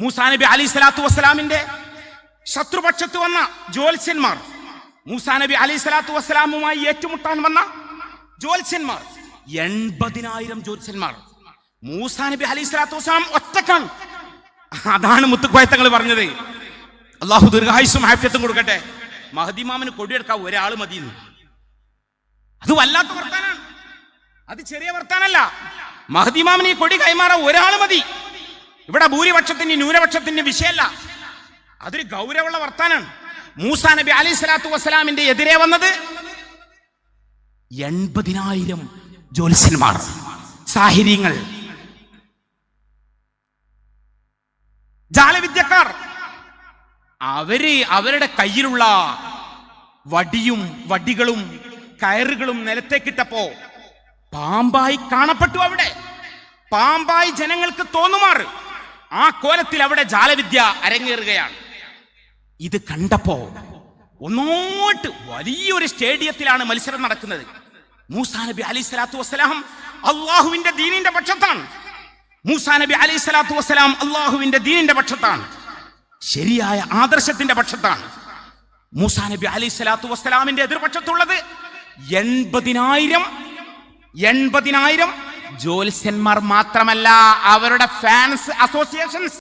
മൂസാ നബി അലൈഹി സ്വലാത്തു വസ്സലാമിന്റെ ശത്രുപക്ഷത്ത് വന്ന ജ്യോത്സ്യന്മാർ, മൂസാ നബി അലൈഹി സ്വലാത്തു വസ്സലാമുമായി ഏറ്റുമുട്ടാൻ വന്ന ജ്യോത്സ്യന്മാർ, 80,000 ജ്യോത്സ്യന്മാർ. മൂസാ നബി അലൈഹി സ്വലാത്തു വസ്സലാം ഒറ്റക്കാണ്. അതാണ് മുത്തുക്കോയത്തങ്ങൾ പറഞ്ഞത്, അള്ളാഹു ദീർഘായുസ്സും ആഫിയത്തും കൊടുക്കട്ടെ, മഹദി ഇമാമിന് കൊടിയെടുക്കാൻ ഒരാൾ മതിയെന്ന്. അത് വല്ലാത്ത വർത്താനാണ്, അത് ചെറിയ വർത്താനല്ല. മഹദി ഇമാമിന് ഈ കൊടി കൈമാറാൻ ഒരാൾ മതി. ഇവിടെ ഭൂരിപക്ഷത്തിന്റെ ന്യൂനപക്ഷത്തിന്റെ വിഷയമല്ല, അതൊരു ഗൗരവമുള്ള വർത്താനാണ്. മൂസാ നബി അലൈഹി സ്വലാത്തു വസ്സലാമിന്റെ എതിരെ വന്നത് 80,000 ജ്യോത്സ്യന്മാർ, സാഹിര്യങ്ങൾ, ജാലവിദ്യക്കാർ. അവരുടെ കയ്യിലുള്ള വടികളും കയറുകളും നിലത്തേക്കിട്ടപ്പോ പാമ്പായി കാണപ്പെട്ടു. അവിടെ പാമ്പായി ജനങ്ങൾക്ക് തോന്നുമാറ് ആ കോലത്തിൽ അവിടെ ജാലവിദ്യ അരങ്ങേറുകയാണ്. ഇത് കണ്ടപ്പോ ഒന്നോട്ട് വലിയൊരു സ്റ്റേഡിയത്തിലാണ് മത്സരം നടക്കുന്നത്. മൂസാ നബി അലൈഹി സ്വലാത്തു വസ്സലാം അള്ളാഹുവിന്റെ ദീനിന്റെ പക്ഷത്താണ്. മൂസാ നബി അലൈഹി സ്വലാത്തു വസ്സലാം അള്ളാഹുവിന്റെ ദീനിന്റെ പക്ഷത്താണ്, ശരിയായ ആദർശത്തിന്റെ പക്ഷത്താണ്. മൂസാ നബി അലൈഹി സ്വലാത്തു വസ്സലാമിന്റെ എതിർപക്ഷത്തുള്ളത് 80,000 ജ്യോത്സ്യന്മാർ മാത്രമല്ല, അവരുടെ ഫാൻസ് അസോസിയേഷൻസ്.